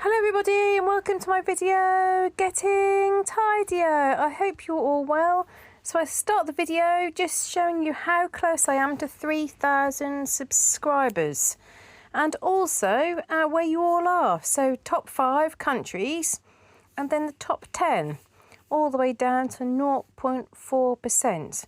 Hello everybody and welcome to my video, Getting Tidier. I hope you're all well. So I start the video just showing you how close I am to 3,000 subscribers and also where you all are. So top 5 countries and then the top 10 all the way down to 0.4%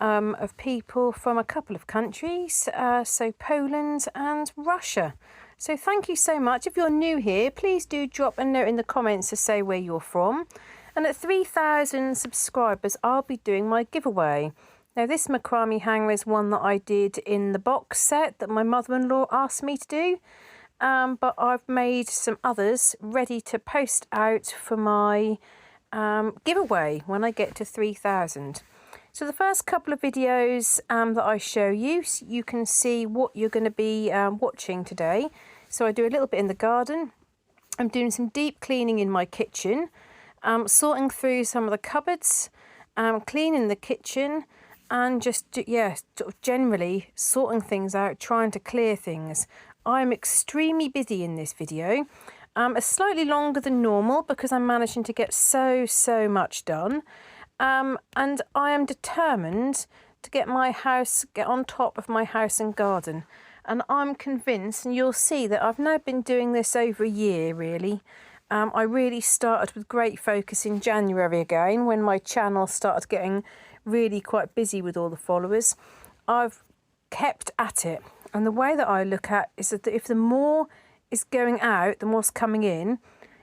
of people from a couple of countries, so Poland and Russia. So thank you so much. If you're new here, please do drop a note in the comments to say where you're from. And at 3,000 subscribers, I'll be doing my giveaway. Now this macrame hanger is one that I did in the box set that my mother-in-law asked me to do. But I've made some others ready to post out for my giveaway when I get to 3,000. So the first couple of videos that I show you, you can see what you're going to be watching today. So I do a little bit in the garden. I'm doing some deep cleaning in my kitchen, sorting through some of the cupboards, cleaning the kitchen, and just, generally sorting things out, trying to clear things. I'm extremely busy in this video. It's slightly longer than normal because I'm managing to get so much done. And I am determined to get on top of my house and garden. And I'm convinced, and you'll see that I've now been doing this over a year really. I really started with great focus in January again when my channel started getting really quite busy with all the followers. I've kept at it. And the way that I look at is that if the more is going out, the more's coming in.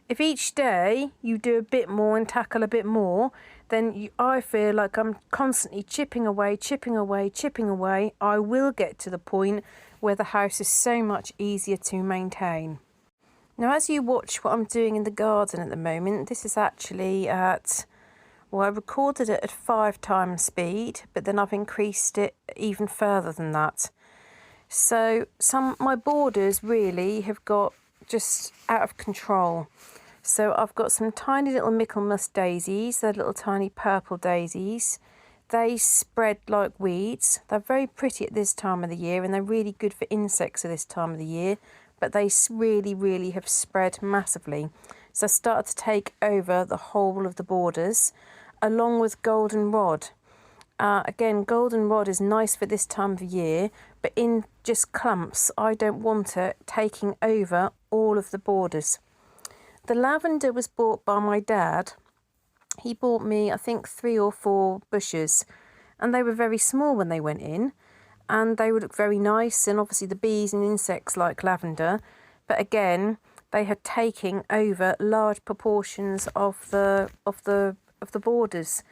If each day you do a bit more and tackle a bit more, then I feel like I'm constantly chipping away. I will get to the point where the house is so much easier to maintain. Now, as you watch what I'm doing in the garden at the moment, this is actually at, well, I recorded it at 5 times speed, but then I've increased it even further than that. So my borders really have got just out of control. So I've got some tiny little Michaelmas daisies, they're little tiny purple daisies. They spread like weeds. They're very pretty at this time of the year and they're really good for insects at this time of the year, but they really have spread massively. So I started to take over the whole of the borders along with goldenrod. Again, goldenrod is nice for this time of year, but in just clumps. I don't want it taking over all of the borders. The lavender was bought by my dad. He bought me, I think, 3 or 4 bushes, and they were very small when they went in, and they would look very nice, and obviously the bees and insects like lavender, but again, they had taken over large proportions of the borders.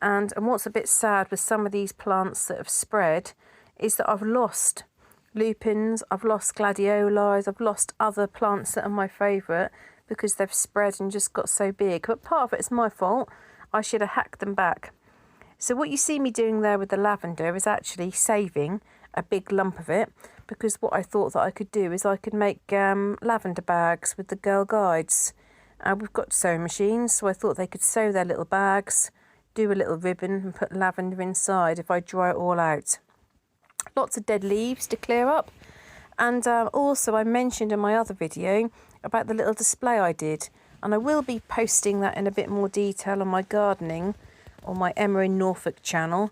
And what's a bit sad with some of these plants that have spread is that I've lost lupins, I've lost gladioli, I've lost other plants that are my favourite, because they've spread and just got so big. But part of it is my fault. I should have hacked them back. So what you see me doing there with the lavender is actually saving a big lump of it, because what I thought that I could do is I could make lavender bags with the Girl Guides. We've got sewing machines, so I thought they could sew their little bags, do a little ribbon and put lavender inside if I dry it all out. Lots of dead leaves to clear up. And also I mentioned in my other video about the little display I did, and I will be posting that in a bit more detail on my gardening or my Emma in Norfolk channel,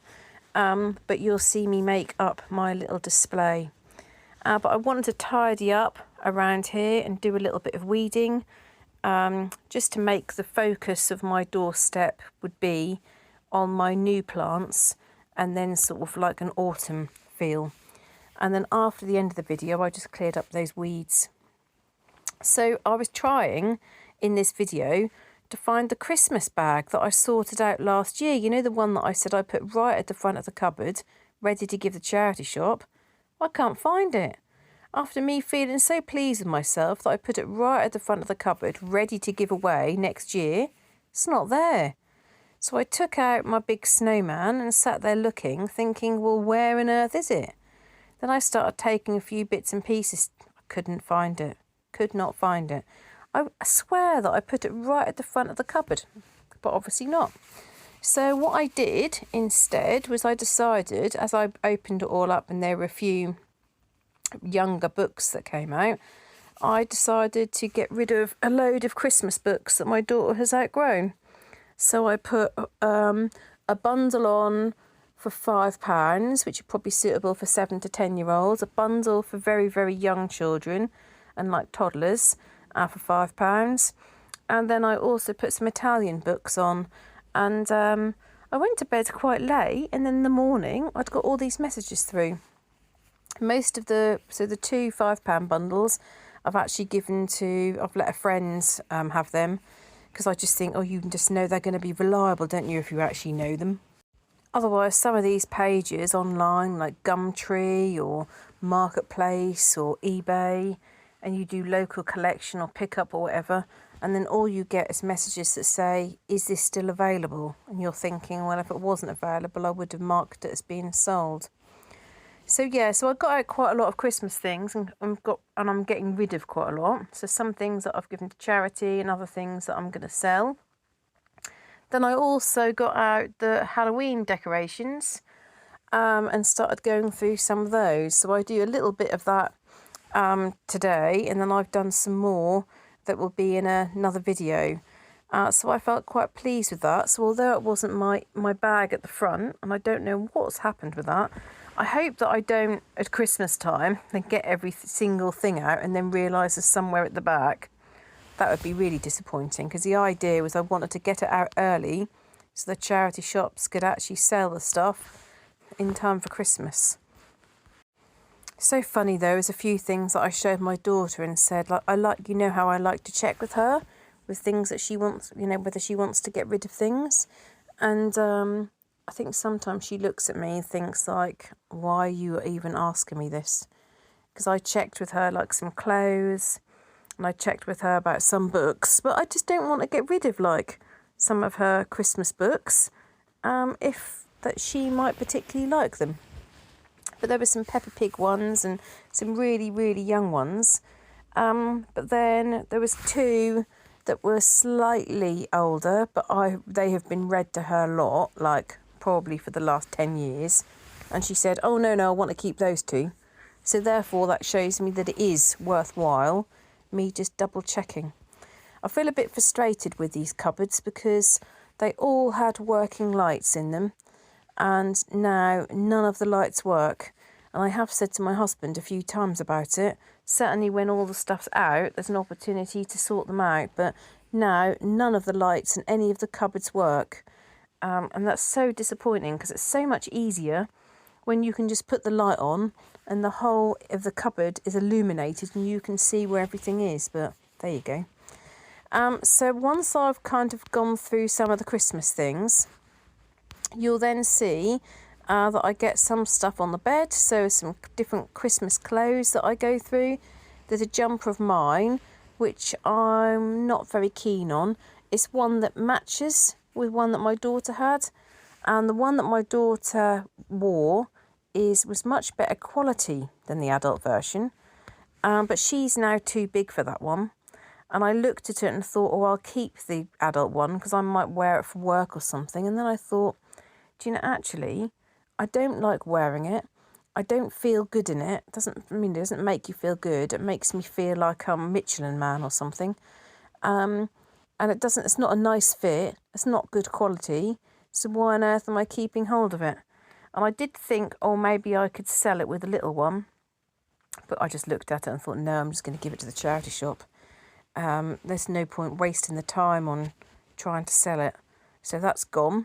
but you'll see me make up my little display. But I wanted to tidy up around here and do a little bit of weeding, just to make the focus of my doorstep would be on my new plants and then sort of like an autumn feel. And then after the end of the video, I just cleared up those weeds. So I was trying in this video to find the Christmas bag that I sorted out last year. You know, the one that I said I put right at the front of the cupboard, ready to give the charity shop. I can't find it. After me feeling so pleased with myself that I put it right at the front of the cupboard, ready to give away next year, it's not there. So I took out my big snowman and sat there looking, thinking, well, where on earth is it? Then I started taking a few bits and pieces. I couldn't find it. Could not find it. I swear that I put it right at the front of the cupboard, but obviously not. So what I did instead was I decided, as I opened it all up and there were a few younger books that came out, I decided to get rid of a load of Christmas books that my daughter has outgrown. So I put a bundle on for £5, which are probably suitable for 7 to 10-year-olds, a bundle for very, very young children and like toddlers for £5. And then I also put some Italian books on, and I went to bed quite late, and then in the morning I'd got all these messages through. Most of the two £5 bundles I've actually I've let a friend have them, because I just think, you just know they're going to be reliable, don't you, if you actually know them. Otherwise, some of these pages online, like Gumtree or Marketplace or eBay, and you do local collection or pickup or whatever, and then all you get is messages that say, is this still available? And you're thinking, well, if it wasn't available, I would have marked it as being sold. So I got out quite a lot of Christmas things, and I'm getting rid of quite a lot. So some things that I've given to charity and other things that I'm going to sell. Then I also got out the Halloween decorations and started going through some of those. So I do a little bit of that today, and then I've done some more that will be in another video. So I felt quite pleased with that. So although it wasn't my bag at the front, and I don't know what's happened with that, I hope that I don't, at Christmas time, then get every single thing out and then realise there's somewhere at the back. That would be really disappointing, because the idea was I wanted to get it out early so the charity shops could actually sell the stuff in time for Christmas. So funny though, is a few things that I showed my daughter and said, like, how I like to check with her with things that she wants, whether she wants to get rid of things. And I think sometimes she looks at me and thinks, like, why are you even asking me this? Because I checked with her like some clothes, and I checked with her about some books, but I just don't want to get rid of like some of her Christmas books, if that she might particularly like them. But there were some Peppa Pig ones and some really, really young ones. But then there was two that were slightly older, but they have been read to her a lot, like probably for the last 10 years. And she said, oh, no, I want to keep those two. So therefore, that shows me that it is worthwhile me just double checking. I feel a bit frustrated with these cupboards because they all had working lights in them, and now none of the lights work. And I have said to my husband a few times about it. Certainly when all the stuff's out, there's an opportunity to sort them out, but now none of the lights in any of the cupboards work. And that's so disappointing, because it's so much easier when you can just put the light on and the whole of the cupboard is illuminated and you can see where everything is. But there you go. So once I've kind of gone through some of the Christmas things, you'll then see that I get some stuff on the bed. So some different Christmas clothes that I go through. There's a jumper of mine, which I'm not very keen on. It's one that matches with one that my daughter had. And the one that my daughter wore was much better quality than the adult version. But she's now too big for that one. And I looked at it and thought, I'll keep the adult one because I might wear it for work or something. And then I thought, actually, I don't like wearing it. I don't feel good in it. It doesn't make you feel good. It makes me feel like I'm a Michelin man or something. And it's not a nice fit. It's not good quality. So why on earth am I keeping hold of it? And I did think, maybe I could sell it with a little one. But I just looked at it and thought, no, I'm just going to give it to the charity shop. There's no point wasting the time on trying to sell it. So that's gone.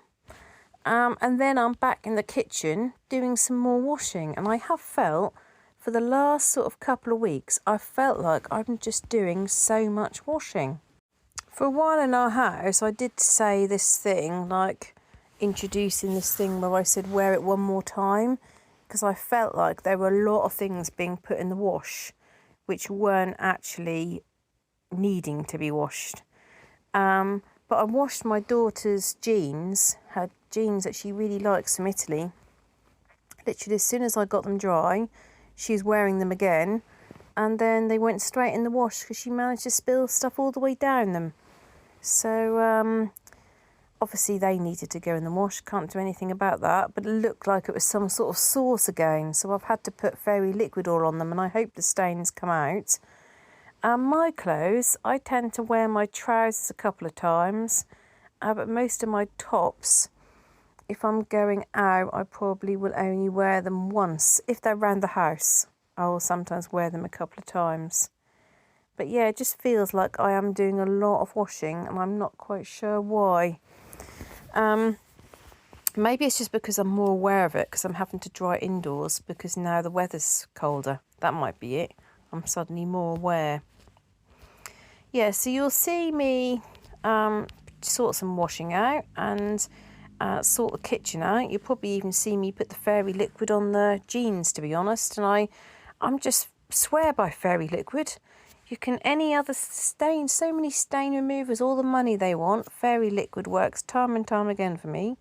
And then I'm back in the kitchen doing some more washing. And I have felt, for the last sort of couple of weeks, I felt like I'm just doing so much washing. For a while in our house, I did say this thing, like introducing this thing where I said, wear it one more time. Because I felt like there were a lot of things being put in the wash which weren't actually needing to be washed. But I washed my daughter's jeans, her jeans that she really likes from Italy. Literally as soon as I got them dry, she was wearing them again, and then they went straight in the wash because she managed to spill stuff all the way down them. So obviously they needed to go in the wash, can't do anything about that, but it looked like it was some sort of sauce again, so I've had to put fairy liquid oil on them, and I hope the stains come out. And my clothes, I tend to wear my trousers a couple of times, but most of my tops, if I'm going out, I probably will only wear them once. If they're around the house, I will sometimes wear them a couple of times. But yeah, it just feels like I am doing a lot of washing, and I'm not quite sure why. Maybe it's just because I'm more aware of it, because I'm having to dry indoors because now the weather's colder. That might be it. I'm suddenly more aware. Yeah, so you'll see me sort some washing out and sort the kitchen out. You'll probably even see me put the fairy liquid on the jeans, to be honest. And I'm just swear by fairy liquid. You can any other stain, so many stain removers, all the money they want. Fairy liquid works time and time again for me.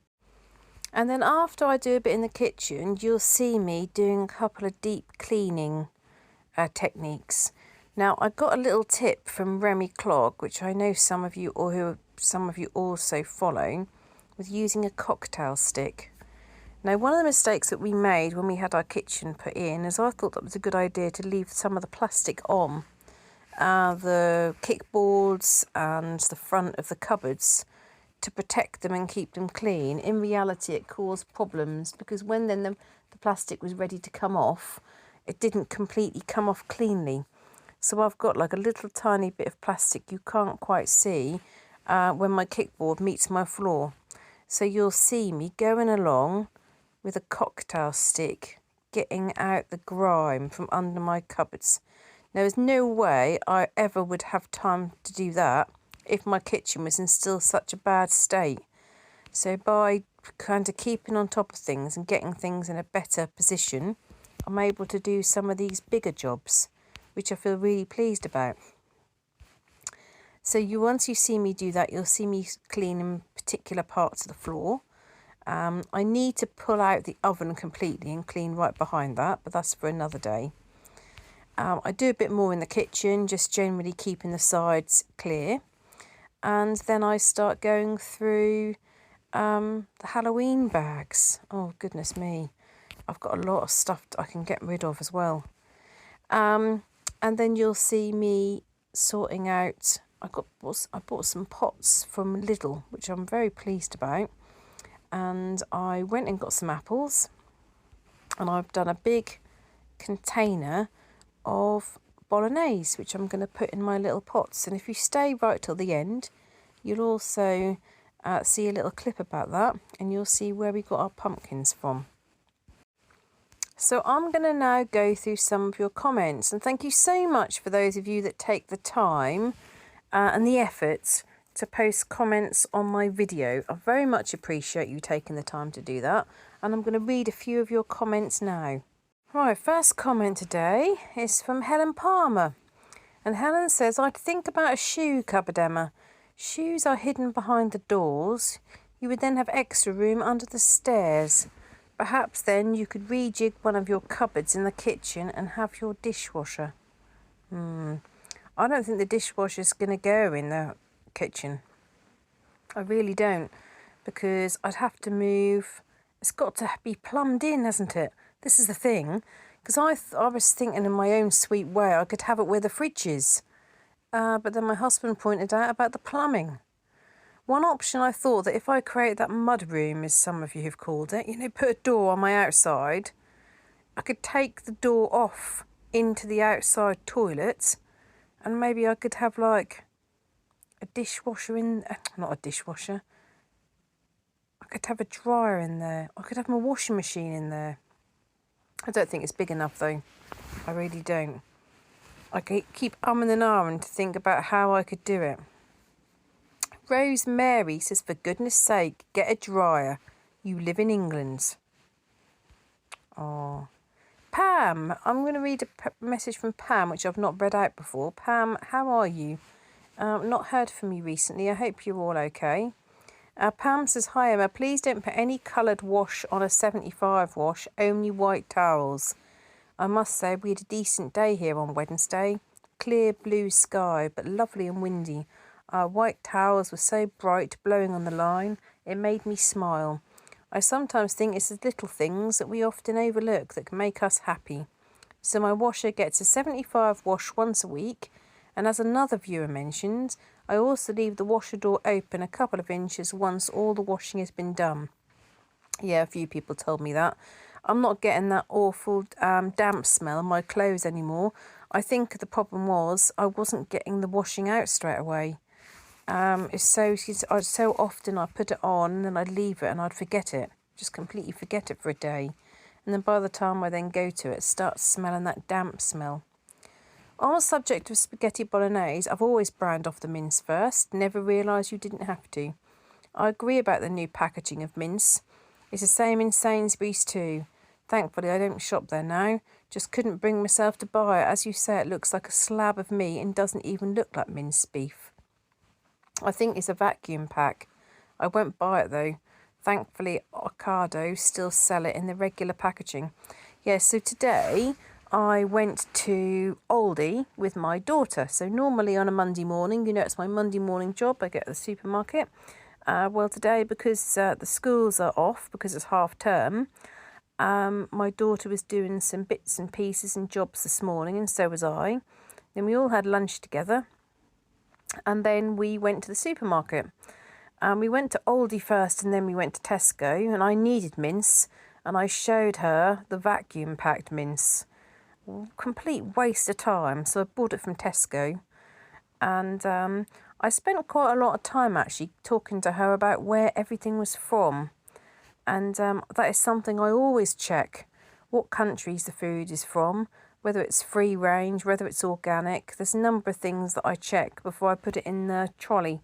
And then after I do a bit in the kitchen, you'll see me doing a couple of deep cleaning techniques. Now, I got a little tip from Remy Clog, which I know some of you also follow, with using a cocktail stick. Now, one of the mistakes that we made when we had our kitchen put in is I thought that was a good idea to leave some of the plastic on the kickboards and the front of the cupboards to protect them and keep them clean. In reality, it caused problems because when then the plastic was ready to come off, it didn't completely come off cleanly. So I've got like a little tiny bit of plastic you can't quite see when my kickboard meets my floor. So you'll see me going along with a cocktail stick, getting out the grime from under my cupboards. Now, there's no way I ever would have time to do that if my kitchen was in still such a bad state. So by kind of keeping on top of things and getting things in a better position, I'm able to do some of these bigger jobs, which I feel really pleased about. So once you see me do that, you'll see me cleaning particular parts of the floor. I need to pull out the oven completely and clean right behind that, but that's for another day. I do a bit more in the kitchen, just generally keeping the sides clear. And then I start going through the Halloween bags. Oh, goodness me. I've got a lot of stuff I can get rid of as well. And then you'll see me sorting out, I bought some pots from Lidl, which I'm very pleased about. And I went and got some apples. And I've done a big container of bolognese, which I'm going to put in my little pots. And if you stay right till the end, you'll also see a little clip about that, and you'll see where we got our pumpkins from. So I'm going to now go through some of your comments, and thank you so much for those of you that take the time and the effort to post comments on my video. I very much appreciate you taking the time to do that, and I'm going to read a few of your comments now. Right, first comment today is from Helen Palmer. And Helen says, I'd think about a shoe cupboard, Emma. Shoes are hidden behind the doors. You would then have extra room under the stairs. Perhaps then you could rejig one of your cupboards in the kitchen and have your dishwasher. I don't think the dishwasher's going to go in the kitchen. I really don't. Because I'd have to move. It's got to be plumbed in, hasn't it? This is the thing, because I was thinking in my own sweet way I could have it where the fridge is. But then my husband pointed out about the plumbing. One option I thought that if I create that mud room, as some of you have called it, put a door on my outside, I could take the door off into the outside toilet, and maybe I could have like a dishwasher not a dishwasher. I could have a dryer in there. I could have my washing machine in there. I don't think it's big enough though. I really don't. I keep umming and ahhing to think about how I could do it. Rosemary says, for goodness sake, get a dryer. You live in England. Oh. Pam, I'm going to read a message from Pam, which I've not read out before. Pam, how are you? Not heard from you recently. I hope you're all okay. Pam says, hi Emma, please don't put any coloured wash on a 75 wash, only white towels. I must say we had a decent day here on Wednesday. Clear blue sky, but lovely and windy. Our white towels were so bright, blowing on the line, it made me smile. I sometimes think it's the little things that we often overlook that can make us happy. So my washer gets a 75 wash once a week, And as another viewer mentioned, I also leave the washer door open a couple of inches once all the washing has been done. Yeah, a few people told me that. I'm not getting that awful damp smell on my clothes anymore. I think the problem was I wasn't getting the washing out straight away. It's so often I put it on and then I'd leave it and I'd forget it. Just completely forget it for a day. And then by the time I then go to it, it starts smelling that damp smell. On the subject of spaghetti bolognese, I've always browned off the mince first. Never realised you didn't have to. I agree about the new packaging of mince. It's the same in Sainsbury's too. Thankfully, I don't shop there now. Just couldn't bring myself to buy it. As you say, it looks like a slab of meat and doesn't even look like minced beef. I think it's a vacuum pack. I won't buy it though. Thankfully, Ocado still sell it in the regular packaging. Yeah, so today I went to Aldi with my daughter. So normally on a Monday morning, you know, it's my Monday morning job. I get to the supermarket. Well, today, because the schools are off, because it's half term, my daughter was doing some bits and pieces and jobs this morning, and so was I. Then we all had lunch together, and then we went to the supermarket. We went to Aldi first, and then we went to Tesco, and I needed mince, and I showed her the vacuum-packed mince. Complete waste of time, so I bought it from Tesco, and I spent quite a lot of time actually talking to her about where everything was from. And that is something I always check, what countries the food is from, whether it's free range, whether it's organic. There's a number of things that I check before I put it in the trolley.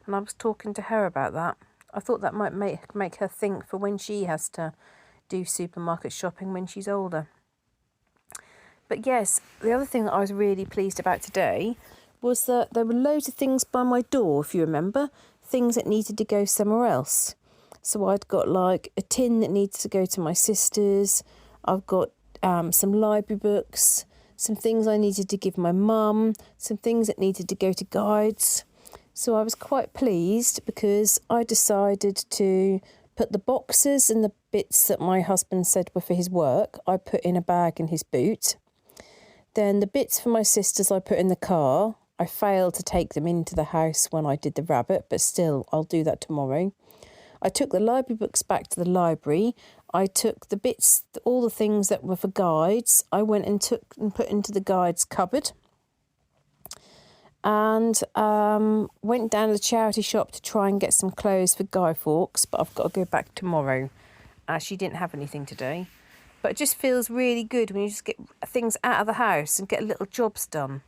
And I was talking to her about that. I thought that might make her think for when she has to do supermarket shopping when she's older. But yes, the other thing that I was really pleased about today was that there were loads of things by my door, if you remember, things that needed to go somewhere else. So I'd got like a tin that needs to go to my sister's. I've got some library books, some things I needed to give my mum, some things that needed to go to guides. So I was quite pleased because I decided to put the boxes and the bits that my husband said were for his work, I put in a bag in his boot. Then the bits for my sisters I put in the car. I failed to take them into the house when I did the rabbit, but still, I'll do that tomorrow. I took the library books back to the library. I took the bits, all the things that were for guides, I went and took and put into the guides cupboard. And went down to the charity shop to try and get some clothes for Guy Fawkes, but I've got to go back tomorrow. She didn't have anything today. But it just feels really good when you just get things out of the house and get little jobs done.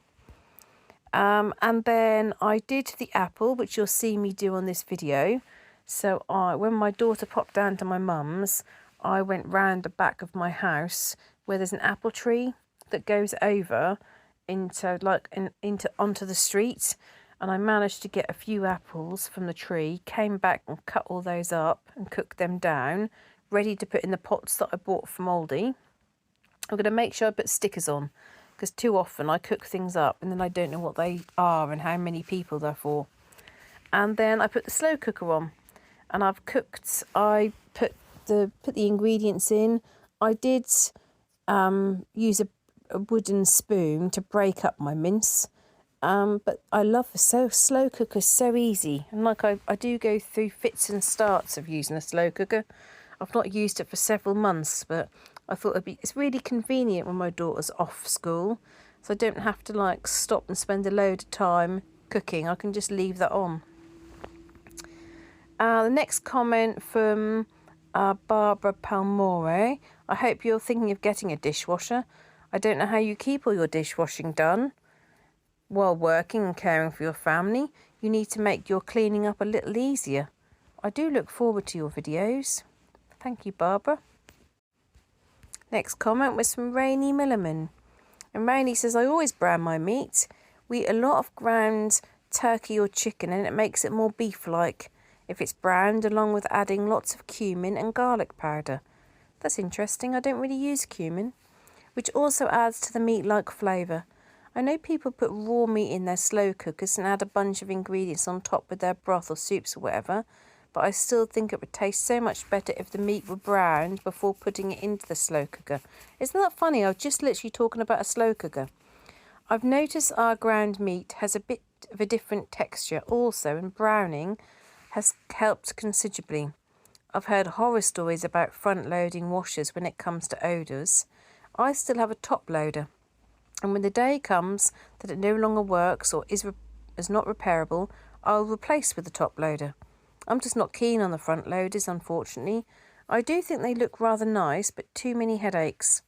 And then I did the apple, which you'll see me do on this video. So when my daughter popped down to my mum's, I went round the back of my house where there's an apple tree that goes over onto the street, and I managed to get a few apples from the tree, came back and cut all those up and cooked them down, ready to put in the pots that I bought from Aldi. I'm going to make sure I put stickers on, because too often I cook things up and then I don't know what they are and how many people they're for. And then I put the slow cooker on, and I put the ingredients in. I did use a wooden spoon to break up my mince, but I love the slow cooker, so easy. And like I do go through fits and starts of using a slow cooker. I've not used it for several months, but I thought it's really convenient when my daughter's off school, so I don't have to stop and spend a load of time cooking. I can just leave that on. The next comment from Barbara Palmore. I hope you're thinking of getting a dishwasher. I don't know how you keep all your dishwashing done while working and caring for your family. You need to make your cleaning up a little easier. I do look forward to your videos. Thank you, Barbara. Next comment was from Rainey Milliman. And Rainey says, I always brown my meat. We eat a lot of ground turkey or chicken, and it makes it more beef-like if it's browned, along with adding lots of cumin and garlic powder. That's interesting. I don't really use cumin, which also adds to the meat-like flavour. I know people put raw meat in their slow cookers and add a bunch of ingredients on top with their broth or soups or whatever, but I still think it would taste so much better if the meat were browned before putting it into the slow cooker. Isn't that funny? I was just literally talking about a slow cooker. I've noticed our ground meat has a bit of a different texture also, and browning has helped considerably. I've heard horror stories about front-loading washers when it comes to odours. I still have a top loader, and when the day comes that it no longer works or is not repairable, I'll replace with the top loader. I'm just not keen on the front loaders, unfortunately. I do think they look rather nice, but too many headaches.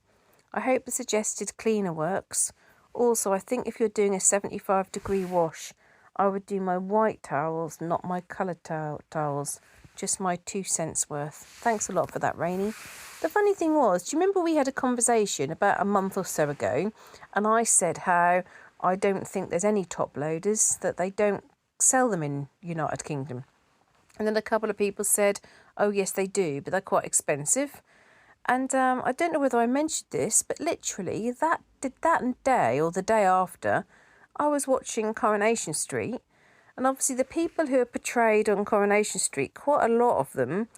I hope the suggested cleaner works. Also, I think if you're doing a 75-degree wash, I would do my white towels, not my coloured towels. Just my 2 cents worth. Thanks a lot for that, Rainey. The funny thing was, do you remember we had a conversation about a month or so ago, and I said how I don't think there's any top loaders, that they don't sell them in United Kingdom. And then a couple of people said, oh yes they do, but they're quite expensive. And I don't know whether I mentioned this, but literally that day or the day after, I was watching Coronation Street. And obviously the people who are portrayed on Coronation Street, quite a lot of them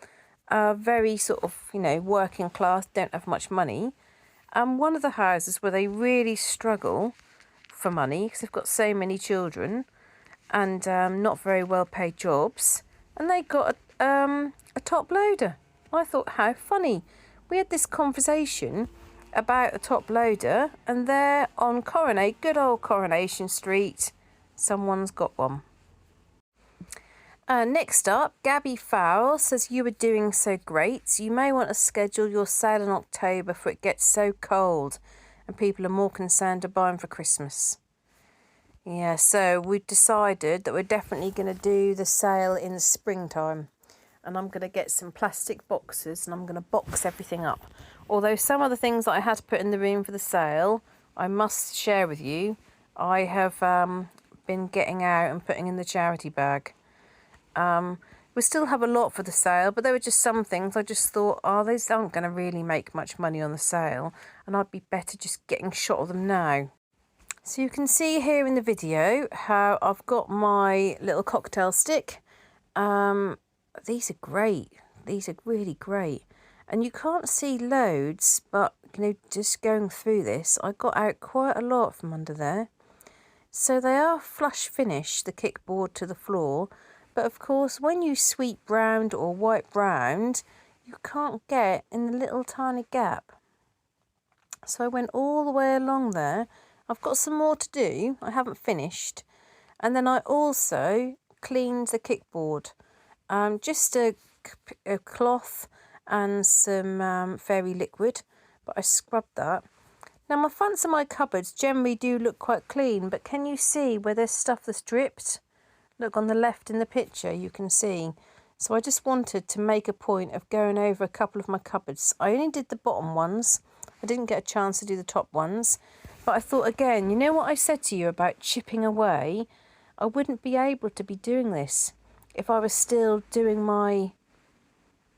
are very sort of, working class, don't have much money. And one of the houses where they really struggle for money, because they've got so many children and not very well paid jobs, and they got a top loader. I thought, how funny. We had this conversation about a top loader, and there on good old Coronation Street, someone's got one. Next up, Gabby Fowle says, you were doing so great. You may want to schedule your sale in October, for it gets so cold and people are more concerned to buy them for Christmas. Yeah, so we've decided that we're definitely going to do the sale in the springtime. And I'm going to get some plastic boxes and I'm going to box everything up. Although some of the things that I had to put in the room for the sale, I must share with you, I have been getting out and putting in the charity bag. We still have a lot for the sale, but there were just some things I just thought, these aren't going to really make much money on the sale, and I'd be better just getting shot of them now. So you can see here in the video how I've got my little cocktail stick. These are great. These are really great. And you can't see loads, but just going through this, I got out quite a lot from under there. So they are flush finish, the kickboard to the floor. But of course, when you sweep round or wipe round, you can't get in the little tiny gap. So I went all the way along there. I've got some more to do. I haven't finished. And then I also cleaned the kickboard. Just a cloth and some fairy liquid, but I scrubbed that. Now my fronts of my cupboards generally do look quite clean, but can you see where there's stuff that's dripped? Look on the left in the picture, you can see. So I just wanted to make a point of going over a couple of my cupboards. I only did the bottom ones. I didn't get a chance to do the top ones. But I thought again, you know what I said to you about chipping away? I wouldn't be able to be doing this if I was still doing my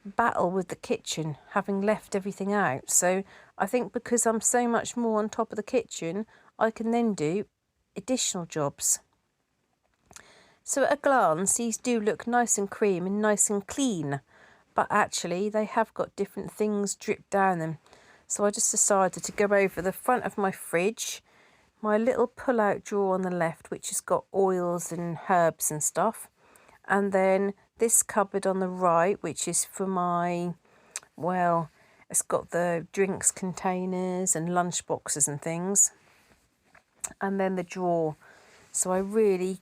battle with the kitchen, having left everything out. So I think because I'm so much more on top of the kitchen, I can then do additional jobs. So at a glance, these do look nice and cream and nice and clean, but actually they have got different things dripped down them. So I just decided to go over the front of my fridge, my little pull-out drawer on the left, which has got oils and herbs and stuff, and then this cupboard on the right, which is for my, it's got the drinks containers and lunch boxes and things, and then the drawer. So I really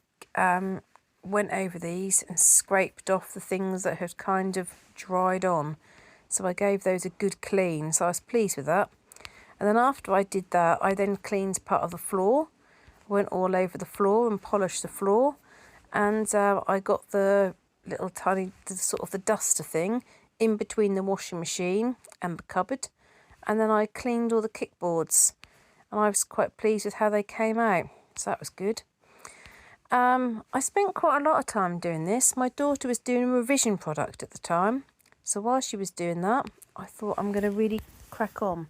went over these and scraped off the things that had kind of dried on. So I gave those a good clean, so I was pleased with that. And then after I did that, I then cleaned part of the floor. Went all over the floor and polished the floor. And I got the little tiny, the duster thing in between the washing machine and the cupboard. And then I cleaned all the kickboards. And I was quite pleased with how they came out. So that was good. I spent quite a lot of time doing this. My daughter was doing a revision product at the time. So while she was doing that, I thought I'm going to really crack on.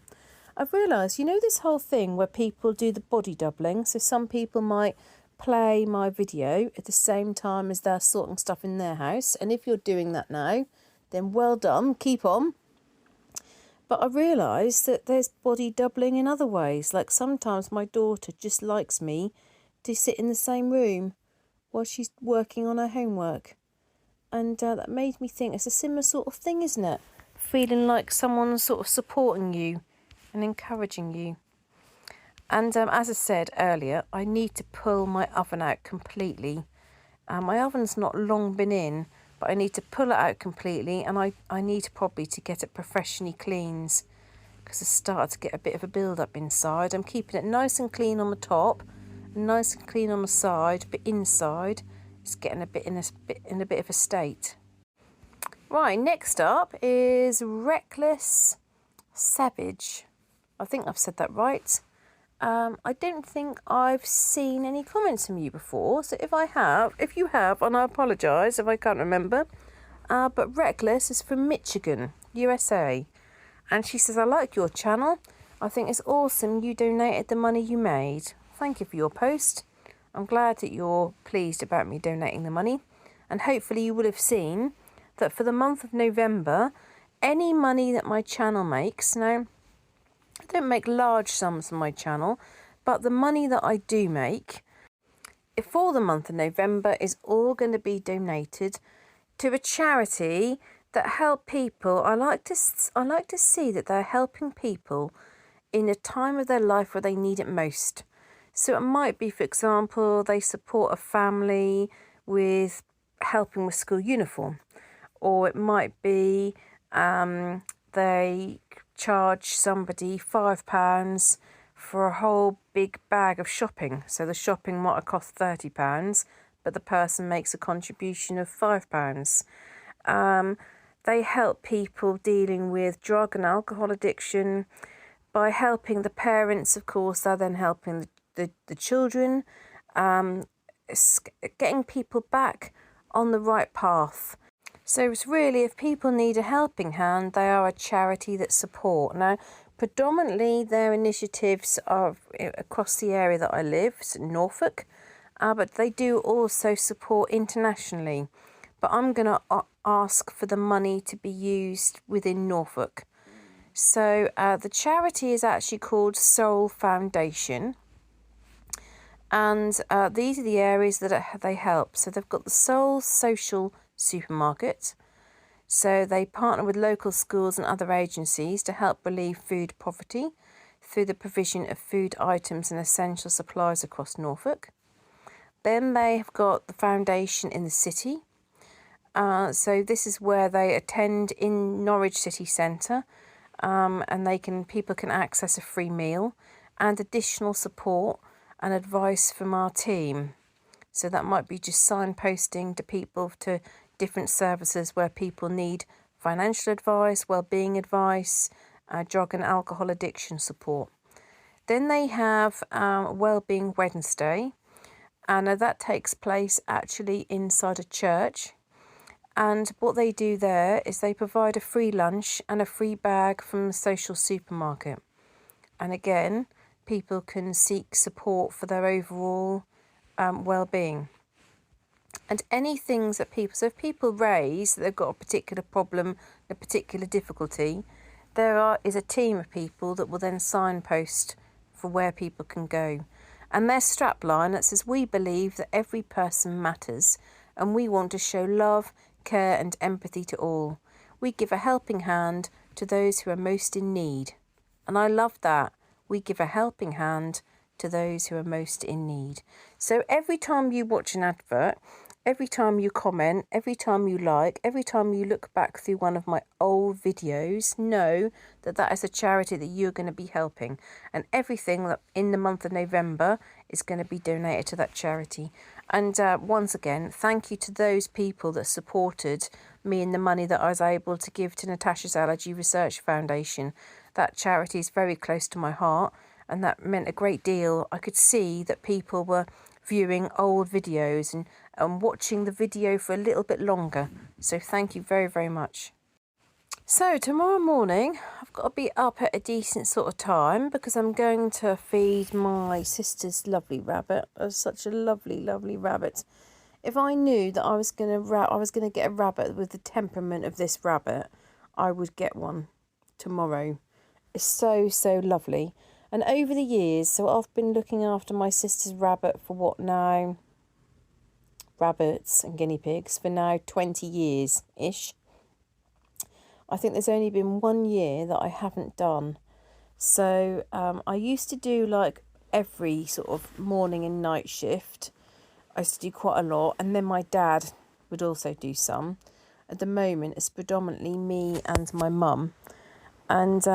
I've realised, this whole thing where people do the body doubling. So some people might play my video at the same time as they're sorting stuff in their house. And if you're doing that now, then well done, keep on. But I realised that there's body doubling in other ways. Like sometimes my daughter just likes me to sit in the same room while she's working on her homework. And that made me think it's a similar sort of thing, isn't it? Feeling like someone's sort of supporting you and encouraging you. And as I said earlier, I need to pull my oven out completely. My oven's not long been in, but I need to pull it out completely, and I need probably to get it professionally cleaned because I started to get a bit of a build-up inside. I'm keeping it nice and clean on the top, and nice and clean on the side, but inside it's getting a bit in a bit of a state. Right, next up is Reckless Savage. I think I've said that right. I don't think I've seen any comments from you before, so if you have, and I apologise if I can't remember, but Reckless is from Michigan, USA, and she says, I like your channel. I think it's awesome you donated the money you made. Thank you for your post. I'm glad that you're pleased about me donating the money, and hopefully you will have seen that for the month of November, any money that my channel makes, now I don't make large sums on my channel, but the money that I do make for the month of November is all going to be donated to a charity that help people. I like to see that they're helping people in a time of their life where they need it most. So it might be, for example, they support a family with helping with school uniform, or it might be they charge somebody £5 for a whole big bag of shopping. So the shopping might have cost £30, but the person makes a contribution of £5. They help people dealing with drug and alcohol addiction by helping the parents. Of course, they're then helping the children, getting people back on the right path. So it's really, if people need a helping hand, they are a charity that support. Now, predominantly their initiatives are across the area that I live, so Norfolk, but they do also support internationally. But I'm going to ask for the money to be used within Norfolk. So the charity is actually called Soul Foundation. And these are the areas that they help. So they've got the Soul Social Supermarket. So they partner with local schools and other agencies to help relieve food poverty through the provision of food items and essential supplies across Norfolk. Then they have got the foundation in the city. So this is where they attend in Norwich City Centre, and people can access a free meal and additional support and advice from our team. So that might be just signposting to people to different services where people need financial advice, well-being advice, drug and alcohol addiction support. Then they have Wellbeing Wednesday, and that takes place actually inside a church. And what they do there is they provide a free lunch and a free bag from the social supermarket. And again, people can seek support for their overall well-being. And any things that so if people raise that they've got a particular problem, a particular difficulty, is a team of people that will then signpost for where people can go. And their strapline that says, we believe that every person matters, and we want to show love, care and empathy to all. We give a helping hand to those who are most in need. And I love that. We give a helping hand to those who are most in need. So every time you watch an advert, every time you comment, every time you like, every time you look back through one of my old videos, know that that is a charity that you're going to be helping. And everything that in the month of November is going to be donated to that charity. And once again, thank you to those people that supported me in the money that I was able to give to Natasha's Allergy Research Foundation. That charity is very close to my heart, and that meant a great deal. I could see that people were viewing old videos and watching the video for a little bit longer. So thank you very, very much. So tomorrow morning, I've got to be up at a decent sort of time because I'm going to feed my sister's lovely rabbit. Such a lovely, lovely rabbit. If I knew that I was going to get a rabbit with the temperament of this rabbit, I would get one tomorrow. is so, so lovely. And over the years, so I've been looking after my sister's rabbit for what now? Rabbits and guinea pigs for now 20 years-ish. I think there's only been 1 year that I haven't done. So I used to do like every sort of morning and night shift. I used to do quite a lot, and then my dad would also do some. At the moment, it's predominantly me and my mum. And,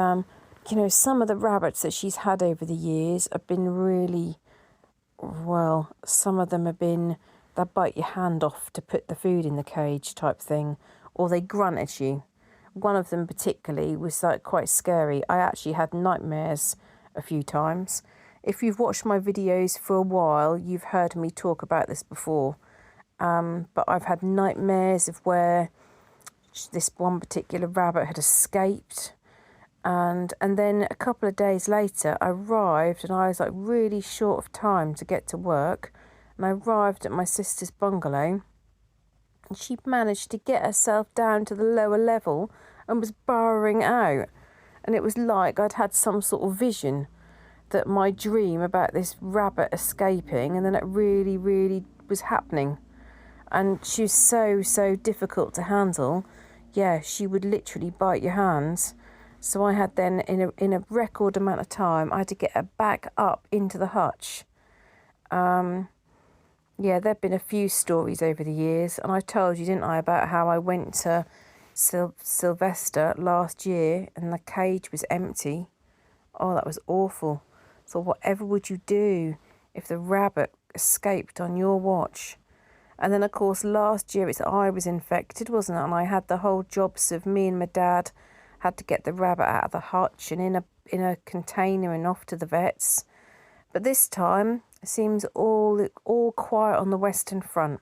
you know, some of the rabbits that she's had over the years have been really, well, some of them have been, they'll bite your hand off to put the food in the cage type thing, or they grunt at you. One of them particularly was like quite scary. I actually had nightmares a few times. If you've watched my videos for a while, you've heard me talk about this before. But I've had nightmares of where this one particular rabbit had escaped. And then a couple of days later, I arrived and I was like really short of time to get to work. And I arrived at my sister's bungalow. And she managed to get herself down to the lower level and was burrowing out. And it was like I'd had some sort of vision that my dream about this rabbit escaping, and then it really, really was happening. And she was so, so difficult to handle. Yeah, she would literally bite your hands. So I had then, in a record amount of time, I had to get her back up into the hutch. Yeah, there have been a few stories over the years, and I told you, didn't I, about how I went to Sylvester last year and the cage was empty. Oh, that was awful. So whatever would you do if the rabbit escaped on your watch? And then, of course, last year I was infected, wasn't it? And I had the whole jobs of me and my dad had to get the rabbit out of the hutch and in a container and off to the vets. But this time, it seems all quiet on the Western Front.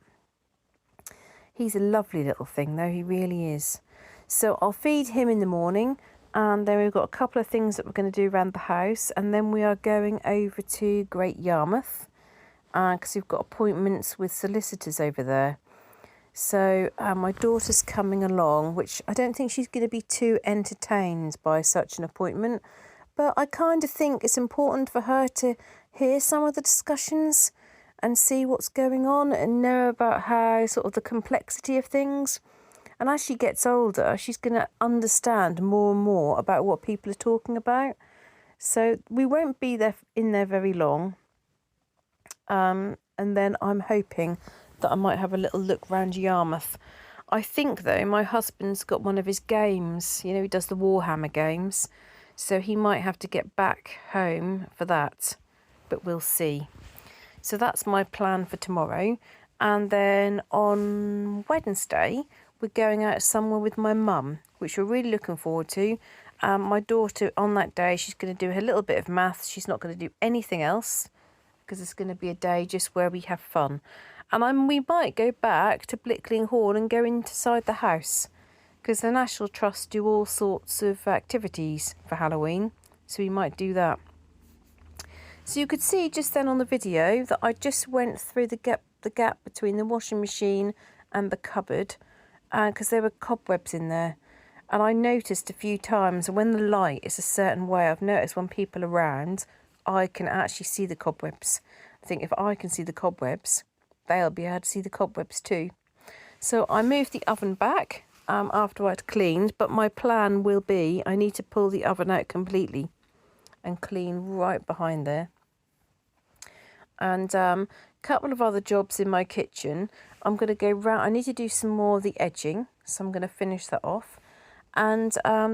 He's a lovely little thing, though. He really is. So I'll feed him in the morning, and then we've got a couple of things that we're going to do around the house, and then we are going over to Great Yarmouth because we've got appointments with solicitors over there. So my daughter's coming along, which I don't think she's going to be too entertained by such an appointment, but I kind of think it's important for her to hear some of the discussions and see what's going on and know about how sort of the complexity of things. And as she gets older, she's going to understand more and more about what people are talking about. So we won't be in there very long. And then I'm hoping that I might have a little look round Yarmouth. I think, though, my husband's got one of his games. You know, he does the Warhammer games. So he might have to get back home for that. But we'll see. So that's my plan for tomorrow. And then on Wednesday, we're going out somewhere with my mum, which we're really looking forward to. My daughter, on that day, she's going to do a little bit of maths. She's not going to do anything else because it's going to be a day just where we have fun. And we might go back to Blickling Hall and go inside the house because the National Trust do all sorts of activities for Halloween. So we might do that. So you could see just then on the video that I just went through the gap between the washing machine and the cupboard because there were cobwebs in there. And I noticed a few times when the light is a certain way, I've noticed when people are around, I can actually see the cobwebs. I think if I can see the cobwebs, they'll be able to see the cobwebs too. So I moved the oven back after I'd cleaned, but my plan will be I need to pull the oven out completely and clean right behind there. And a couple of other jobs in my kitchen. I'm going to go round. I need to do some more of the edging, so I'm going to finish that off. And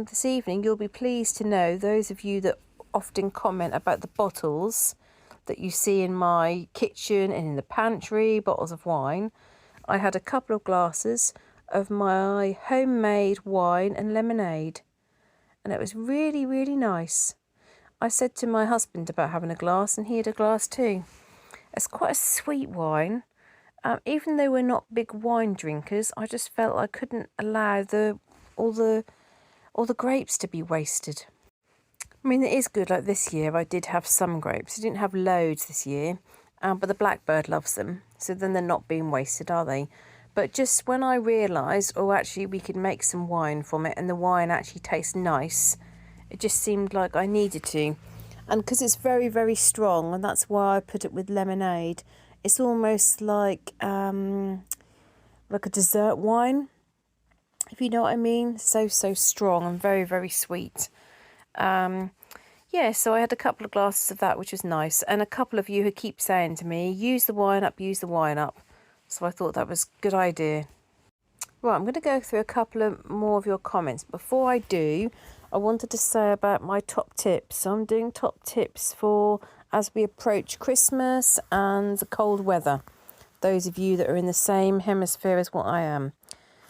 this evening, you'll be pleased to know, those of you that often comment about the bottles that you see in my kitchen and in the pantry, bottles of wine. I had a couple of glasses of my homemade wine and lemonade, and it was really, really nice. I said to my husband about having a glass, and he had a glass too. It's quite a sweet wine. Even though we're not big wine drinkers, I just felt I couldn't allow all the grapes to be wasted. I mean, it is good. Like this year, I did have some grapes. I didn't have loads this year, but the blackbird loves them. So then they're not being wasted, are they? But just when I realised, oh, actually, we could make some wine from it, and the wine actually tastes nice, It just seemed like I needed to. And because it's very, very strong, and that's why I put it with lemonade, it's almost like a dessert wine, if you know what I mean. So strong and very, very sweet. Yeah, so I had a couple of glasses of that, which was nice. And a couple of you who keep saying to me, use the wine up, use the wine up. So I thought that was a good idea. Right, I'm going to go through a couple of more of your comments. Before I do, I wanted to say about my top tips. So I'm doing top tips for as we approach Christmas and the cold weather. Those of you that are in the same hemisphere as what I am.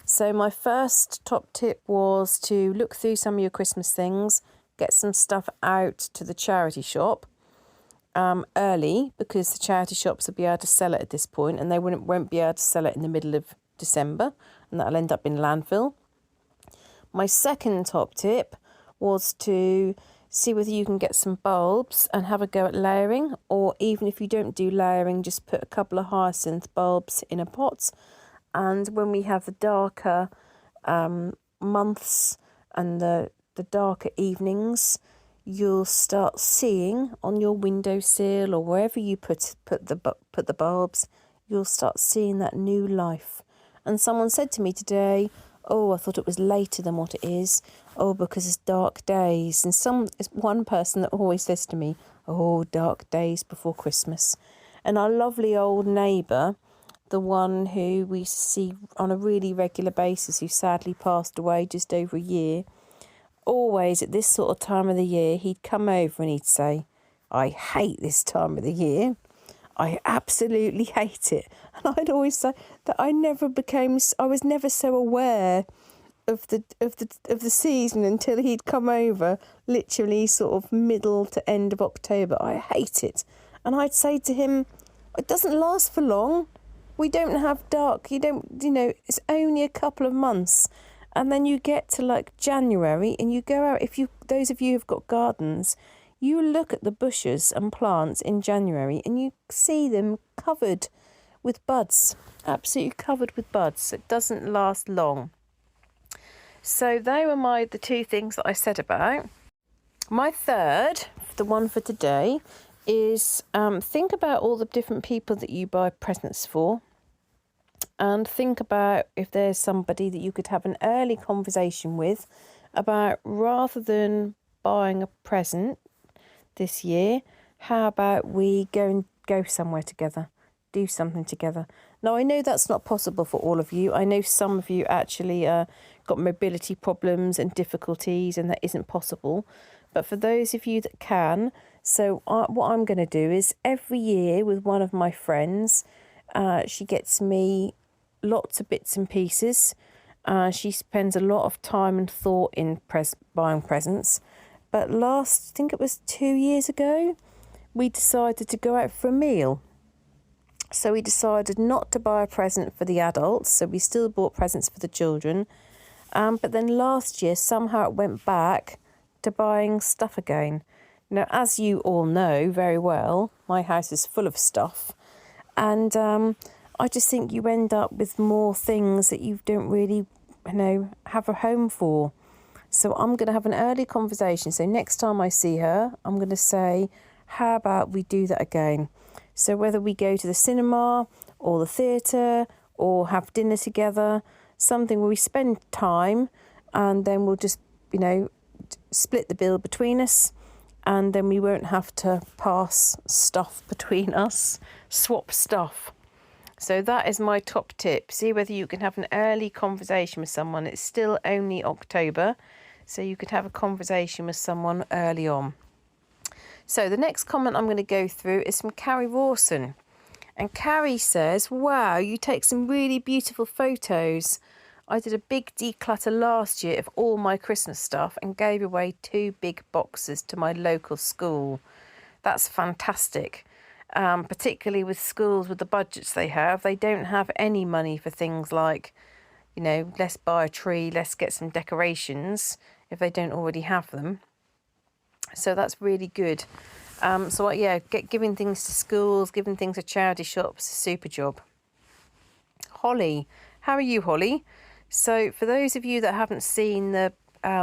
So my first top tip was to look through some of your Christmas things, get some stuff out to the charity shop early, because the charity shops will be able to sell it at this point, and they won't be able to sell it in the middle of December, and that'll end up in landfill. My second top tip was to see whether you can get some bulbs and have a go at layering, or even if you don't do layering, just put a couple of hyacinth bulbs in a pot. And when we have the darker months and the darker evenings, you'll start seeing on your windowsill or wherever you put the bulbs, you'll start seeing that new life. And someone said to me today, oh, I thought it was later than what it is. Oh, because it's dark days. And one person that always says to me, oh, dark days before Christmas. And our lovely old neighbour, the one who we see on a really regular basis, who sadly passed away just over a year, always at this sort of time of the year, he'd come over and he'd say, I hate this time of the year. I absolutely hate it. And I'd always say that I was never so aware of the season until he'd come over, literally sort of middle to end of October. I hate it. And I'd say to him, it doesn't last for long. We don't have dark, it's only a couple of months. And then you get to like January and you go out, those of you who've got gardens, you look at the bushes and plants in January and you see them covered with buds, absolutely covered with buds. It doesn't last long. So they were the two things that I said about. My third, the one for today, is think about all the different people that you buy presents for. And think about if there's somebody that you could have an early conversation with about, rather than buying a present this year, how about we go somewhere together, do something together. Now, I know that's not possible for all of you. I know some of you actually got mobility problems and difficulties, and that isn't possible. But for those of you that can, what I'm going to do is every year with one of my friends, she gets me lots of bits and pieces. She spends a lot of time and thought in buying presents. But I think it was 2 years ago, we decided to go out for a meal. So we decided not to buy a present for the adults. So we still bought presents for the children. But then last year, somehow it went back to buying stuff again. Now, as you all know very well, my house is full of stuff. And I just think you end up with more things that you don't really, have a home for. So I'm going to have an early conversation. So next time I see her, I'm going to say, how about we do that again? So whether we go to the cinema or the theatre or have dinner together, something where we spend time, and then we'll just, split the bill between us, and then we won't have to pass stuff between us, swap stuff. So that is my top tip. See whether you can have an early conversation with someone. It's still only October, so you could have a conversation with someone early on. So the next comment I'm going to go through is from Carrie Rawson. And Carrie says, wow, you take some really beautiful photos. I did a big declutter last year of all my Christmas stuff and gave away 2 big boxes to my local school. That's fantastic. Particularly with schools with the budgets they have. They don't have any money for things like, let's buy a tree, let's get some decorations, if they don't already have them. So that's really good. Giving things to schools, giving things to charity shops, super job. Holly, how are you, Holly? So for those of you that haven't seen the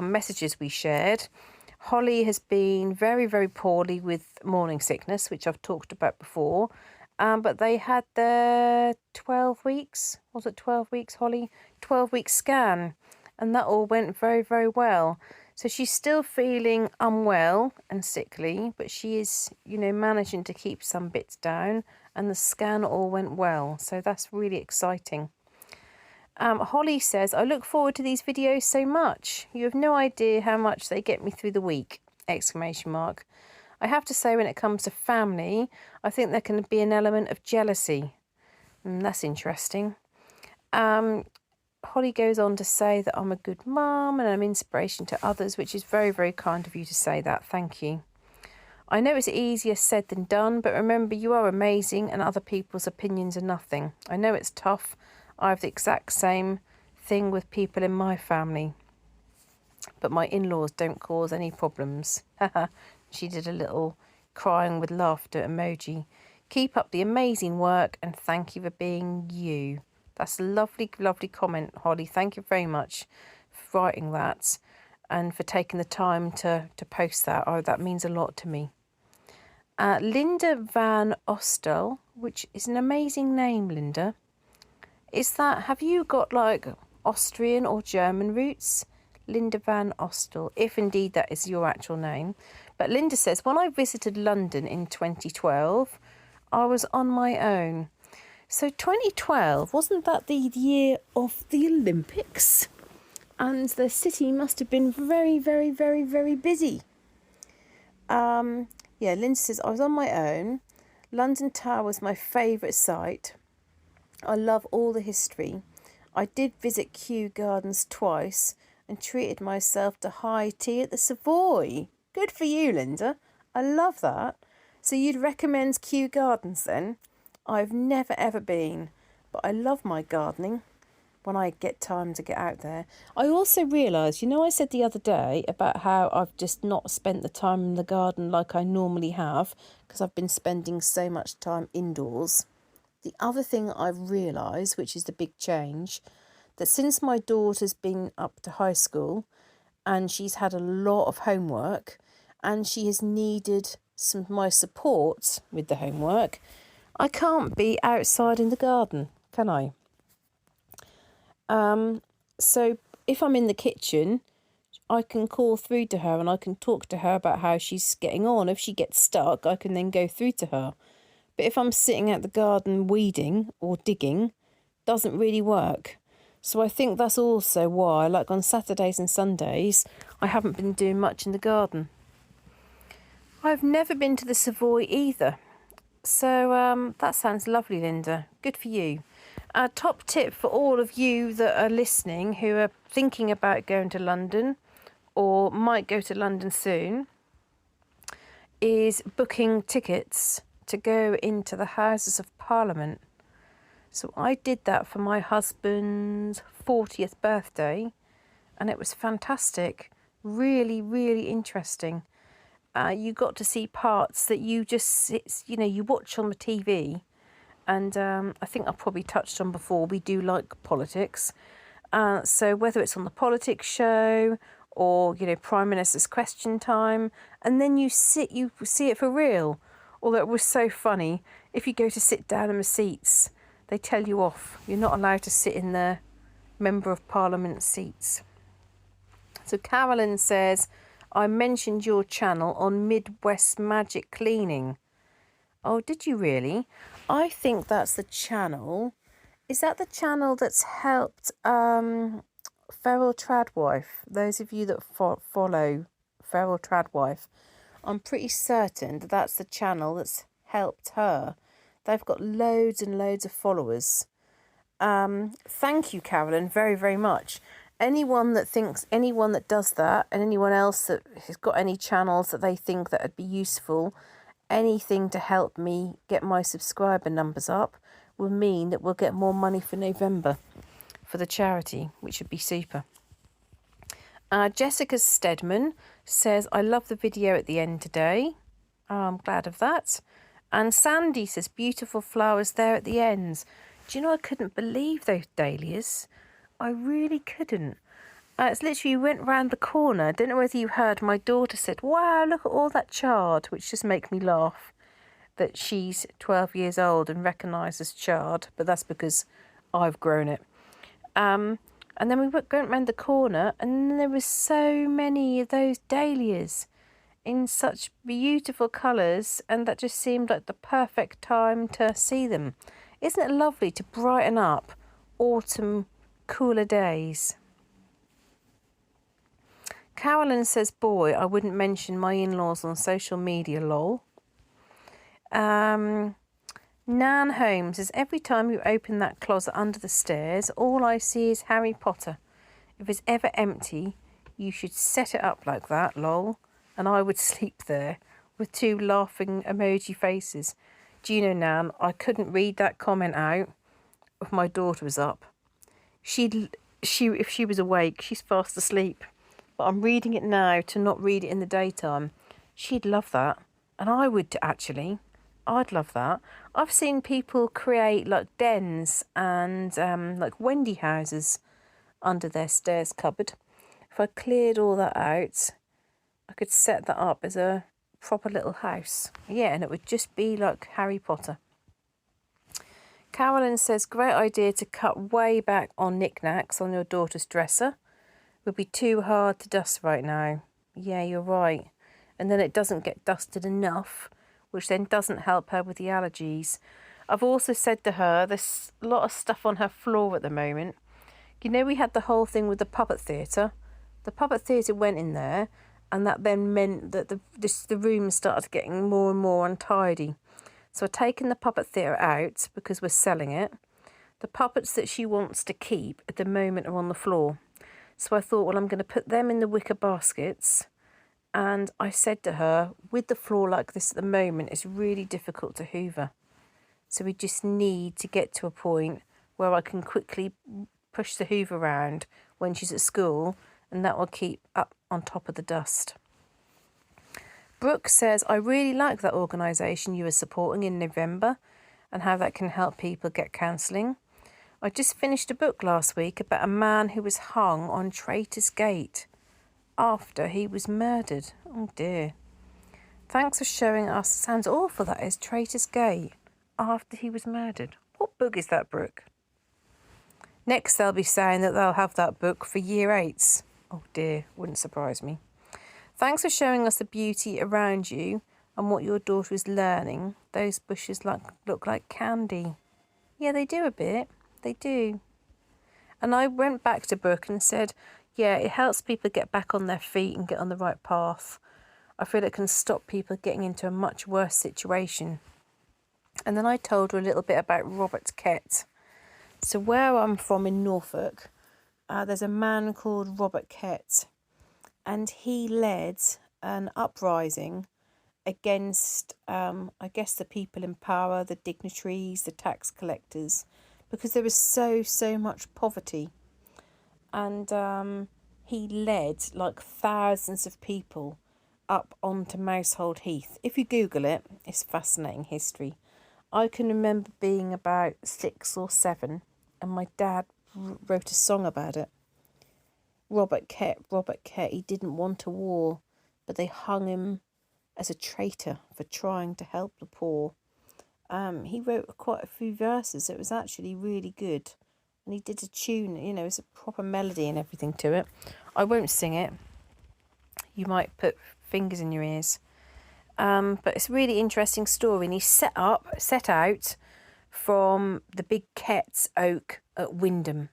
messages we shared, Holly has been very, very poorly with morning sickness, which I've talked about before. But they had their 12 weeks, was it 12 weeks, Holly? 12-week scan, and that all went very, very well. So she's still feeling unwell and sickly, but she is, managing to keep some bits down, and the scan all went well. So that's really exciting. Holly says, I look forward to these videos so much. You have no idea how much they get me through the week! Exclamation mark. I have to say, when it comes to family, I think there can be an element of jealousy. That's interesting. Holly goes on to say that I'm a good mum and I'm inspiration to others, which is very, very kind of you to say that. Thank you. I know it's easier said than done, but remember, you are amazing and other people's opinions are nothing. I know it's tough. I have the exact same thing with people in my family, but my in-laws don't cause any problems. She did a little crying with laughter emoji. Keep up the amazing work and thank you for being you. That's a lovely, lovely comment, Holly. Thank you very much for writing that and for taking the time to post that. Oh, that means a lot to me. Linda Van Ostel, which is an amazing name, Linda. Have you got like Austrian or German roots? Linda Van Ostel, if indeed that is your actual name. But Linda says, when I visited London in 2012, I was on my own. So 2012, wasn't that the year of the Olympics? And the city must have been very, very, very, very busy. Yeah, Linda says, I was on my own. London Tower was my favourite site. I love all the history. I did visit Kew Gardens twice and treated myself to high tea at the Savoy. Good for you, Linda. I love that. So you'd recommend Kew Gardens then? I've never ever been, but I love my gardening when I get time to get out there. I also realised, I said the other day about how I've just not spent the time in the garden like I normally have because I've been spending so much time indoors. The other thing I've realised, which is the big change, that since my daughter's been up to high school and she's had a lot of homework and she has needed some of my support with the homework, I can't be outside in the garden, can I? So if I'm in the kitchen, I can call through to her and I can talk to her about how she's getting on. If she gets stuck, I can then go through to her. But if I'm sitting at the garden weeding or digging, doesn't really work. So I think that's also why, like on Saturdays and Sundays, I haven't been doing much in the garden. I've never been to the Savoy either. So that sounds lovely, Linda. Good for you. Top tip for all of you that are listening who are thinking about going to London or might go to London soon is booking tickets to go into the Houses of Parliament. So I did that for my husband's 40th birthday and it was fantastic. Really, really interesting. You got to see parts that you just, you watch on the TV. And I think I've probably touched on before, we do like politics. So whether it's on the politics show or, Prime Minister's Question Time, and then you see it for real. Although it was so funny, if you go to sit down in the seats, they tell you off. You're not allowed to sit in the Member of Parliament seats. So Carolyn says, I mentioned your channel on Midwest Magic Cleaning. Oh, did you really? I think that's the channel. Is that the channel that's helped Feral Tradwife? Those of you that follow Feral Tradwife, I'm pretty certain that that's the channel that's helped her. They've got loads and loads of followers. Thank you, Carolyn, very, very much. Anyone that does that, and anyone else that has got any channels that they think that would be useful, anything to help me get my subscriber numbers up will mean that we'll get more money for November for the charity, which would be super. Jessica Stedman says, I love the video at the end today. I'm glad of that. And Sandy says, beautiful flowers there at the ends. Do you know, I couldn't believe those dahlias. I really couldn't. It's literally went round the corner. I don't know whether you heard, my daughter said, wow, look at all that chard, which just makes me laugh that she's 12 years old and recognises chard, but that's because I've grown it. And then we went round the corner and there was so many of those dahlias in such beautiful colours, and that just seemed like the perfect time to see them. Isn't it lovely to brighten up autumn cooler days? Carolyn says, boy, I wouldn't mention my in-laws on social media, lol. Nan Holmes says, every time you open that closet under the stairs, all I see is Harry Potter. If it's ever empty, you should set it up like that, lol. And I would sleep there with 2 laughing emoji faces. Do you know, Nan, I couldn't read that comment out if my daughter was up. If she was awake, she's fast asleep. But I'm reading it now to not read it in the daytime. She'd love that. And I would actually. I'd love that. I've seen people create like dens and like Wendy houses under their stairs cupboard. If I cleared all that out, I could set that up as a proper little house. Yeah, and it would just be like Harry Potter. Carolyn says, great idea to cut way back on knickknacks on your daughter's dresser. Would be too hard to dust right now. Yeah, you're right. And then it doesn't get dusted enough, which then doesn't help her with the allergies. I've also said to her, there's a lot of stuff on her floor at the moment. You know, we had the whole thing with the puppet theatre. The puppet theatre went in there, and that then meant that the room started getting more and more untidy. So I've taken the puppet theatre out because we're selling it. The puppets that she wants to keep at the moment are on the floor. So I thought, well, I'm going to put them in the wicker baskets. And I said to her, with the floor like this at the moment, it's really difficult to hoover. So we just need to get to a point where I can quickly push the hoover around when she's at school, and that will keep up on top of the dust. Brooke says, I really like that organisation you were supporting in November and how that can help people get counselling. I just finished a book last week about a man who was hung on Traitor's Gate after he was murdered. Oh dear. Thanks for showing us. Sounds awful, that is. Traitor's Gate after he was murdered. What book is that, Brooke? Next they'll be saying that they'll have that book for year 8s. Oh dear, wouldn't surprise me. Thanks for showing us the beauty around you and what your daughter is learning. Those bushes look like candy. Yeah, they do a bit. They do. And I went back to Brooke and said, yeah, it helps people get back on their feet and get on the right path. I feel it can stop people getting into a much worse situation. And then I told her a little bit about Robert Kett. So where I'm from in Norfolk, there's a man called Robert Kett, and he led an uprising against, I guess, the people in power, the dignitaries, the tax collectors, because there was so much poverty. And he led like thousands of people up onto Mousehold Heath. If you Google it, it's fascinating history. I can remember being about 6 or 7, and my dad wrote a song about it. Robert Kett, he didn't want a war, but they hung him as a traitor for trying to help the poor. He wrote quite a few verses. It was actually really good. And he did a tune, you know, it's a proper melody and everything to it. I won't sing it. You might put fingers in your ears. But it's a really interesting story. And he set out from the big Kett's Oak at Wymondham.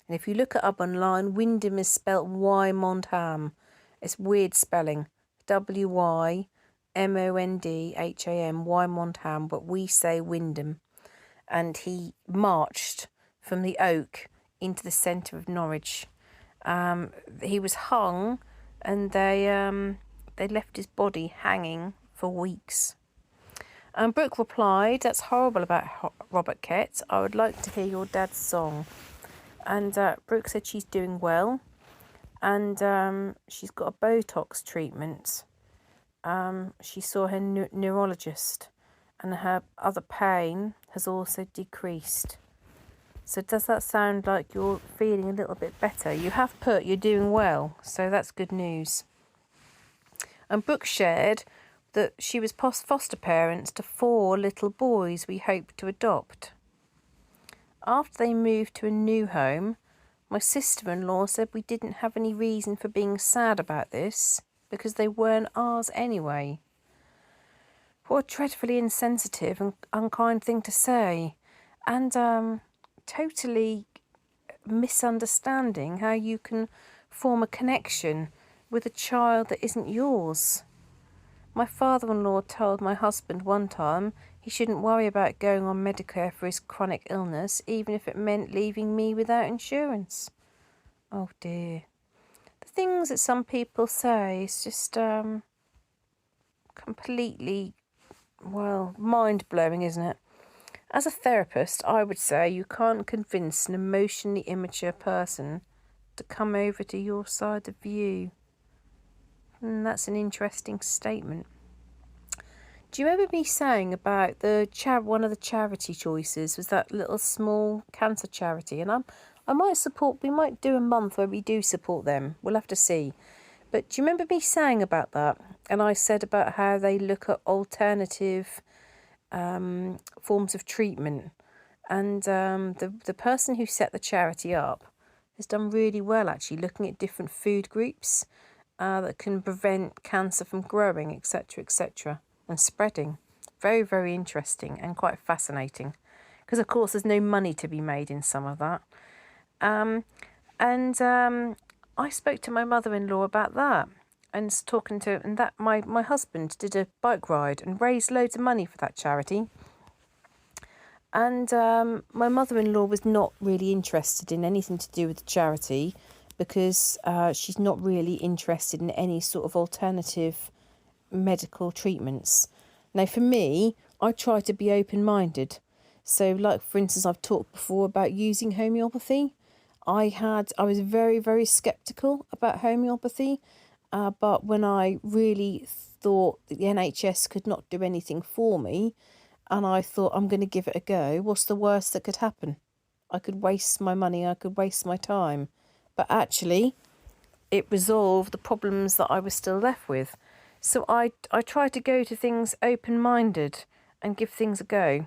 And if you look it up online, Wymondham is spelt Wymondham. It's weird spelling. Wymondham, Wymondham, but we say Wymondham. And he marched from the Oak into the centre of Norwich. He was hung, and they left his body hanging for weeks. And Brooke replied, that's horrible about Robert Kett. I would like to hear your dad's song. And Brooke said she's doing well, and she's got a Botox treatment. She saw her neurologist, and her other pain has also decreased. So does that sound like you're feeling a little bit better? You have put you're doing well, so that's good news. And Brooke shared that she was foster parents to 4 little boys we hope to adopt. After they moved to a new home, my sister-in-law said we didn't have any reason for being sad about this because they weren't ours anyway. What a dreadfully insensitive and unkind thing to say, and totally misunderstanding how you can form a connection with a child that isn't yours. My father-in-law told my husband one time he shouldn't worry about going on Medicare for his chronic illness, even if it meant leaving me without insurance. Oh dear. The things that some people say is just completely, well, mind-blowing, isn't it? As a therapist, I would say you can't convince an emotionally immature person to come over to your side of view. That's an interesting statement. Do you remember me saying about one of the charity choices was that little small cancer charity? And we might do a month where we do support them. We'll have to see. But do you remember me saying about that? And I said about how they look at alternative forms of treatment. And the person who set the charity up has done really well, actually, looking at different food groups that can prevent cancer from growing, etc., etc., and spreading. Very, very interesting and quite fascinating. Because, of course, there's no money to be made in some of that. I spoke to my mother-in-law about that, and my husband did a bike ride and raised loads of money for that charity. And my mother-in-law was not really interested in anything to do with the charity because she's not really interested in any sort of alternative medical treatments. Now, for me, I try to be open-minded. So, like, for instance, I've talked before about using homeopathy. I was very, very sceptical about homeopathy, but when I really thought that the NHS could not do anything for me, and I thought I'm going to give it a go, what's the worst that could happen? I could waste my money, I could waste my time. But actually, it resolved the problems that I was still left with. So I try to go to things open-minded and give things a go.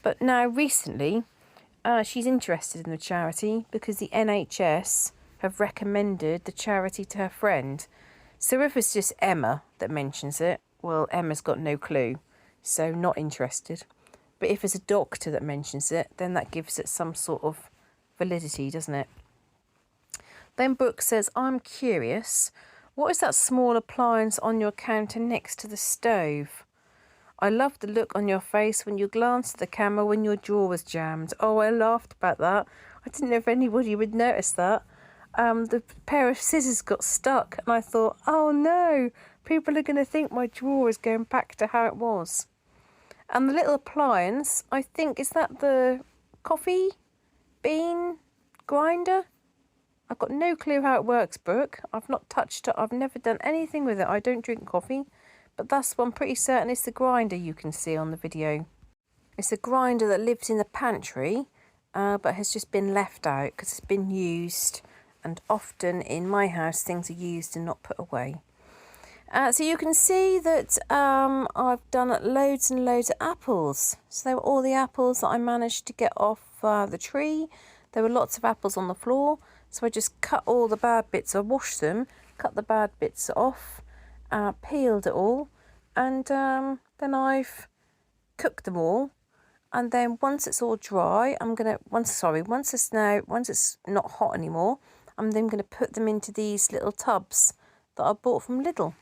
But now recently, she's interested in the charity because the NHS have recommended the charity to her friend. So if it's just Emma that mentions it, well, Emma's got no clue, so not interested. But if it's a doctor that mentions it, then that gives it some sort of validity, doesn't it? Then Brooke says, I'm curious, what is that small appliance on your counter next to the stove? I love the look on your face when you glanced at the camera when your jaw was jammed. Oh, I laughed about that. I didn't know if anybody would notice that. The pair of scissors got stuck and I thought, oh no, people are going to think my jaw is going back to how it was. And the little appliance, I think, is that the coffee bean grinder? I've got no clue how it works, Brooke. I've not touched it. I've never done anything with it. I don't drink coffee. But that's what I'm pretty certain is the grinder you can see on the video. It's a grinder that lives in the pantry, but has just been left out because it's been used. And often in my house, things are used and not put away. So you can see that I've done loads and loads of apples. So they were all the apples that I managed to get off the tree. There were lots of apples on the floor. So I just cut all the bad bits. I washed them, cut the bad bits off, peeled it all, and then I've cooked them all. And then once it's all dry, once it's not hot anymore, I'm then going to put them into these little tubs that I bought from Lidl.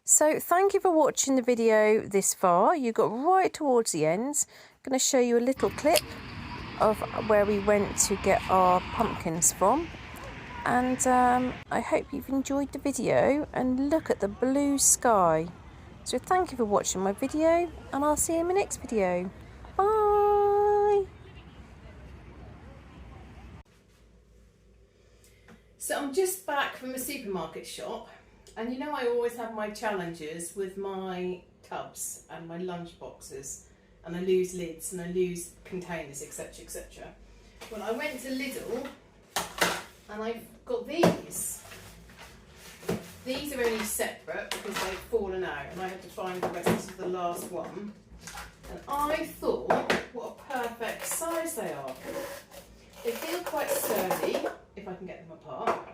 So thank you for watching the video this far. You got right towards the end. I'm going to show you a little clip of where we went to get our pumpkins from. And I hope you've enjoyed the video and look at the blue sky. So thank you for watching my video and I'll see you in my next video. Bye! So I'm just back from a supermarket shop, and I always have my challenges with my tubs and my lunch boxes. and I lose lids and I lose containers, etc, etc. Well, I went to Lidl and I've got these. These are only separate because they've fallen out and I had to find the rest of the last one. And I thought, what a perfect size they are. They feel quite sturdy, if I can get them apart.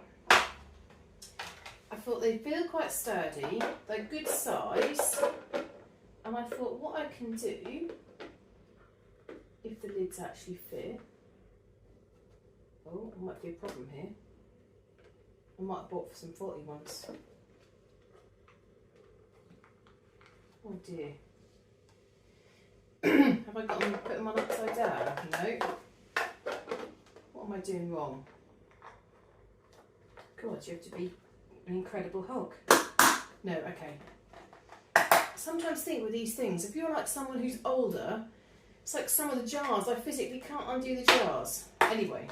I thought they feel quite sturdy, they're good size. And I thought what I can do, if the lids actually fit. Oh, there might be a problem here. I might have bought some faulty ones. Oh dear. Have I got them, put them on upside down? No. What am I doing wrong? God, you have to be an incredible Hulk. No, okay. Sometimes think with these things, if you're like someone who's older, it's like some of the jars, I physically can't undo the jars. Anyway.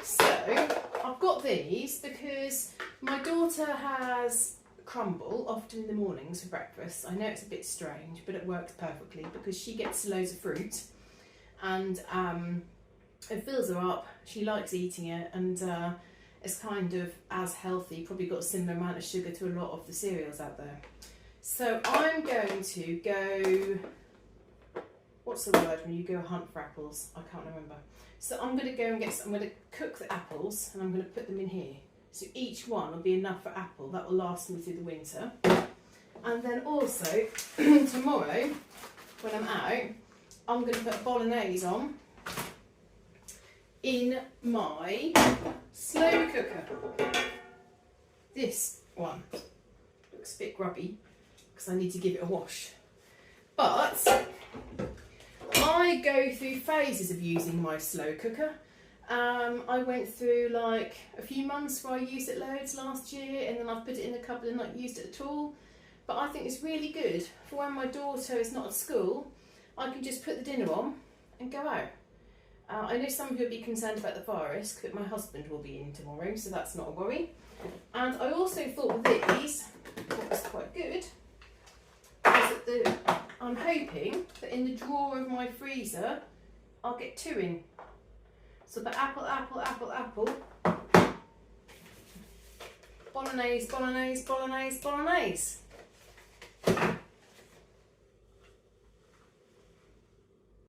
So, I've got these because my daughter has crumble often in the mornings for breakfast. I know it's a bit strange, but it works perfectly because she gets loads of fruit and it fills her up. She likes eating it and it's kind of as healthy, probably got a similar amount of sugar to a lot of the cereals out there. So I'm going to go, what's the word when you go hunt for apples? I can't remember. So I'm going to go and I'm going to cook the apples and I'm going to put them in here. So each one will be enough for apple. That will last me through the winter. And then also, tomorrow, when I'm out, I'm going to put bolognese on in my slow cooker. This one looks a bit grubby because I need to give it a wash. But I go through phases of using my slow cooker. I went through like a few months where I used it loads last year and then I've put it in the cupboard and not used it at all. But I think it's really good for when my daughter is not at school. I can just put the dinner on and go out. I know some of you will be concerned about the fire risk, but my husband will be in tomorrow, so that's not a worry. And I also thought with these, what was quite good, is that I'm hoping that in the drawer of my freezer, I'll get 2 in. So the apple, apple, apple, apple. Bolognese, bolognese, bolognese, bolognese.